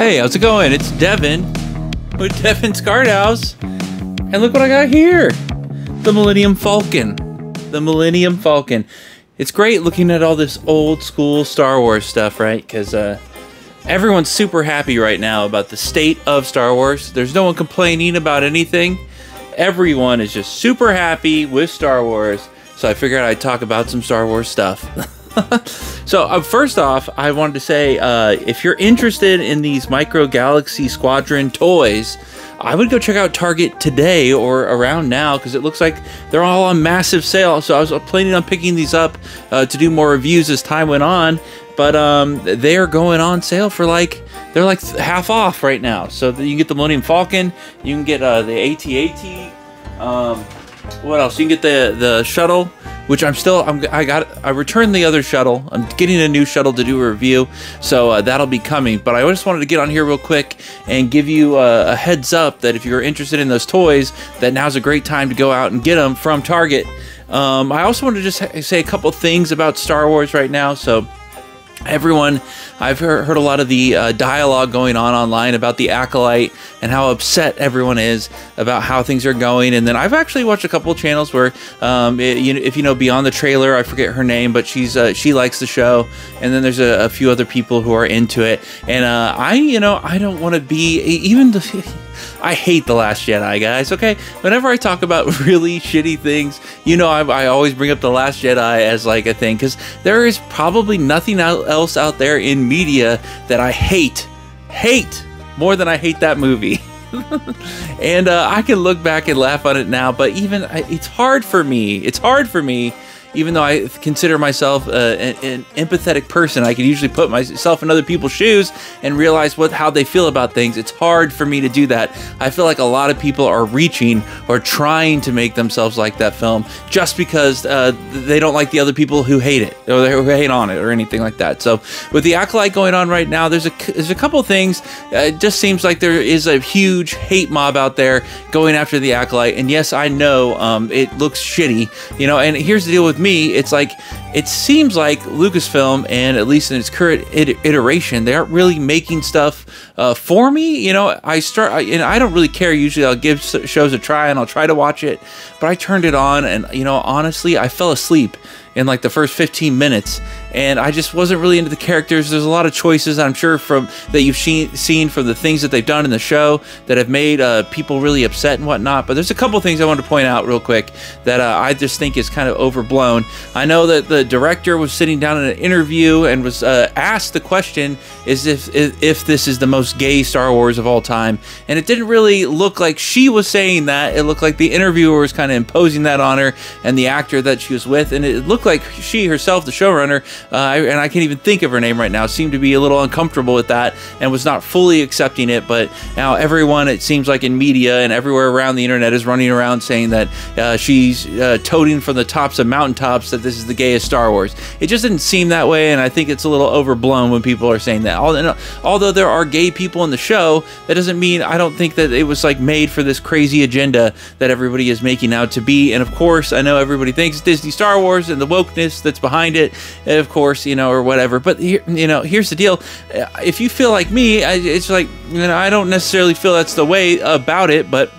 Hey, how's it going? It's Devin with Devin's Card House. And look what I got here. The Millennium Falcon. The Millennium Falcon. It's great looking at all this old school Star Wars stuff, right? Because everyone's super happy right now about the state of Star Wars. There's no one complaining about anything. Everyone is just super happy with Star Wars. So I figured I'd talk about some Star Wars stuff. So first off, I wanted to say, if you're interested in these Micro Galaxy Squadron toys, I would go check out Target today or around now, because it looks like they're all on massive sale. So I was planning on picking these up to do more reviews as time went on, but they are going on sale for they're like half off right now. So you can get the Millennium Falcon, you can get the AT-AT. What else? You can get the shuttle, which I returned the other shuttle. I'm getting a new shuttle to do a review, so that'll be coming. But I just wanted to get on here real quick and give you a heads up that if you're interested in those toys, that now's a great time to go out and get them from Target. I also wanted to just say a couple things about Star Wars right now. So everyone, I've heard a lot of the dialogue going on online about the Acolyte and how upset everyone is about how things are going. And then I've actually watched a couple of channels where, if you know Beyond the Trailer, I forget her name, but she likes the show. And then there's a few other people who are into it. And I don't want to be I hate The Last Jedi, guys, okay? Whenever I talk about really shitty things, I always bring up The Last Jedi as like a thing, because there is probably nothing else out there in media that I hate more than I hate that movie. And I can look back and laugh on it now, but it's hard for me, even though I consider myself an empathetic person. I can usually put myself in other people's shoes and realize how they feel about things. It's hard for me to do that. I feel like a lot of people are reaching or trying to make themselves like that film just because they don't like the other people who hate it or who hate on it or anything like that. So with the Acolyte going on right now, there's a couple things. It just seems like there is a huge hate mob out there going after the Acolyte. And yes, I know it looks shitty, and here's the deal with me. It's like, it seems like Lucasfilm, and at least in its current iteration, they aren't really making stuff for me. And I don't really care. Usually I'll give shows a try and I'll try to watch it, but I turned it on and honestly I fell asleep in like the first 15 minutes, and I just wasn't really into the characters. There's a lot of choices, I'm sure, that you've seen from the things that they've done in the show that have made people really upset and whatnot. But there's a couple things I wanted to point out real quick that I just think is kind of overblown. I know that the director was sitting down in an interview and was asked the question, is if this is the most gay Star Wars of all time, and it didn't really look like she was saying that. It looked like the interviewer was kind of imposing that on her and the actor that she was with, and it looked like she herself, the showrunner, and I can't even think of her name right now, seemed to be a little uncomfortable with that and was not fully accepting it. But now everyone, it seems like in media and everywhere around the internet, is running around saying that she's toting from the tops of mountaintops that this is the gayest Star Wars. It just didn't seem that way, and I think it's a little overblown when people are saying that. Although there are gay people in the show, that doesn't mean I don't think that it was like made for this crazy agenda that everybody is making out to be. And of course, I know everybody thinks Disney Star Wars and the wokeness that's behind it, of course, or whatever. But here's the deal. If you feel like me, it's like, I don't necessarily feel that's the way about it, but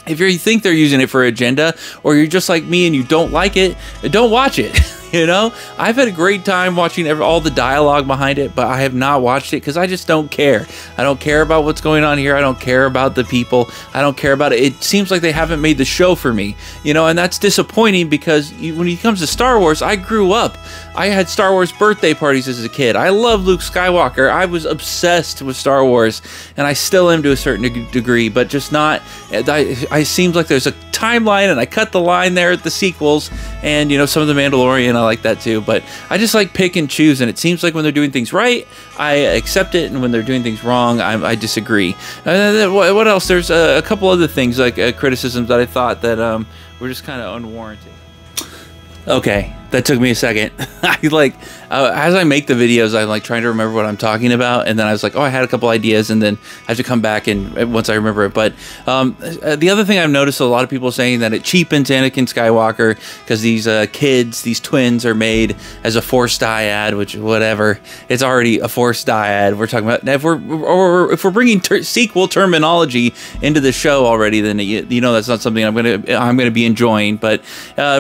if you think they're using it for agenda, or you're just like me and you don't like it, don't watch it. I've had a great time watching all the dialogue behind it, but I have not watched it because I just don't care. I don't care about what's going on here. I don't care about the people. I don't care about it. It seems like they haven't made the show for me, and that's disappointing, because when it comes to Star Wars, I grew up. I had Star Wars birthday parties as a kid. I love Luke Skywalker. I was obsessed with Star Wars, and I still am to a certain degree, but just not. It seems like there's a timeline, and I cut the line there at the sequels, and some of the Mandalorian, I like that too, but I just like pick and choose, and it seems like when they're doing things right, I accept it, and when they're doing things wrong, I disagree. What else? There's a couple other things, like criticisms that I thought that were just kind of unwarranted. Okay, That took me a second. I like, as I make the videos, I'm like trying to remember what I'm talking about, and then I was like, oh, I had a couple ideas, and then I have to come back and once I remember it. But the other thing I've noticed, a lot of people saying that it cheapens Anakin Skywalker because these kids, these twins, are made as a Force dyad, which whatever, it's already a Force dyad. We're talking about if we're bringing sequel terminology into the show already, then you know that's not something I'm gonna be enjoying. But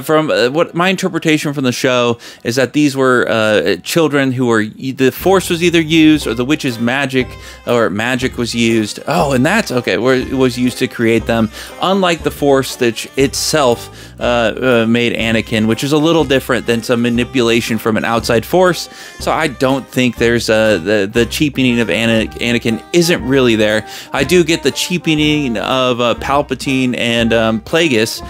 from what my interpretation from the show is that these were children who were, the Force was either used or the witch's magic was used. Oh, and that's okay, where it was used to create them. Unlike the Force that itself made Anakin, which is a little different than some manipulation from an outside force. So I don't think there's the cheapening of Anakin isn't really there. I do get the cheapening of Palpatine and Plagueis,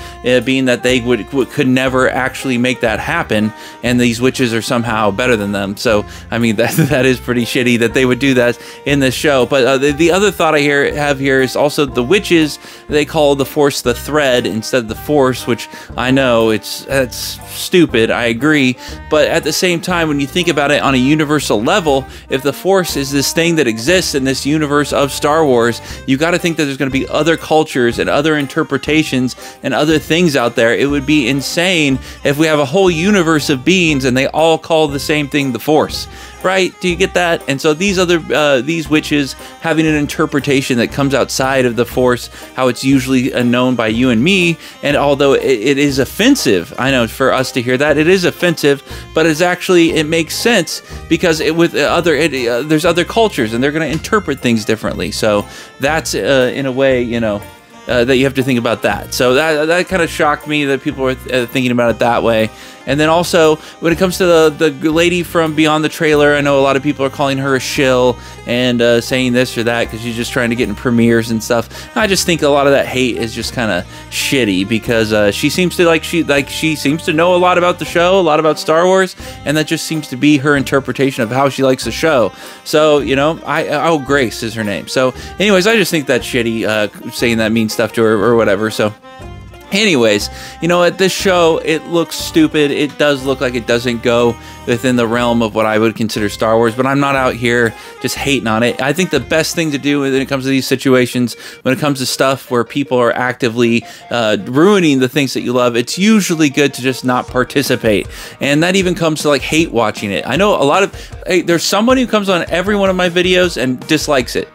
being that they could never actually make that happen, and these witches are somehow better than them. So I mean that is pretty shitty that they would do that in this show. But the other thought I have here is also the witches, they call the Force the thread instead of the Force, which I know that's stupid, I agree, but at the same time, when you think about it on a universal level, if the Force is this thing that exists in this universe of Star Wars, you got to think that there's going to be other cultures and other interpretations and other things out there. It would be insane if we have a whole universe of beings and they all call the same thing the Force, right? Do you get that? And so these witches having an interpretation that comes outside of the Force, how it's usually known by you and me, and although it is offensive, I know for us to hear that, it is offensive, but it's actually, it makes sense because there's other cultures and they're going to interpret things differently. So that's in a way, you know, that you have to think about that. So that kind of shocked me that people were thinking about it that way. And then also, when it comes to the lady from Beyond the Trailer, I know a lot of people are calling her a shill and saying this or that because she's just trying to get in premieres and stuff. I just think a lot of that hate is just kind of shitty because she seems to she seems to know a lot about the show, a lot about Star Wars, and that just seems to be her interpretation of how she likes the show. So, you know, Grace is her name. So, anyways, I just think that's shitty saying that mean stuff to her or whatever. So, anyways, you know, at this show, it looks stupid. It does look like it doesn't go within the realm of what I would consider Star Wars, but I'm not out here just hating on it. I think the best thing to do when it comes to these situations, when it comes to stuff where people are actively ruining the things that you love, it's usually good to just not participate. And that even comes to like hate watching it. I know a lot of, there's someone who comes on every one of my videos and dislikes it.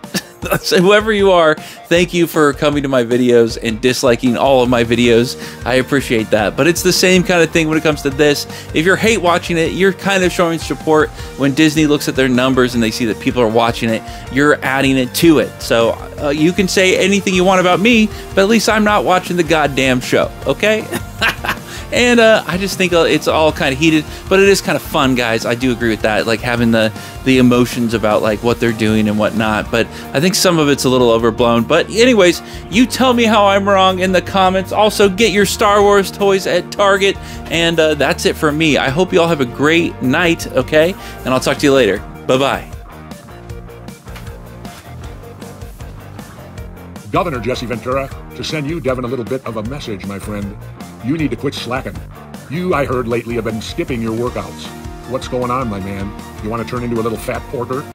So whoever you are, thank you for coming to my videos and disliking all of my videos. I appreciate that. But it's the same kind of thing when it comes to this. If you're hate watching it, you're kind of showing support. When Disney looks at their numbers and they see that people are watching it, you're adding it to it. So you can say anything you want about me, but at least I'm not watching the goddamn show, okay? And I just think it's all kind of heated, but it is kind of fun, guys. I do agree with that, like having the emotions about like what they're doing and whatnot. But I think some of it's a little overblown. But anyways, you tell me how I'm wrong in the comments. Also, get your Star Wars toys at Target. And that's it for me. I hope you all have a great night, okay? And I'll talk to you later. Bye-bye. Governor Jesse Ventura, to send you, Devin, a little bit of a message, my friend. You need to quit slacking. You, I heard lately, have been skipping your workouts. What's going on, my man? You want to turn into a little fat porker?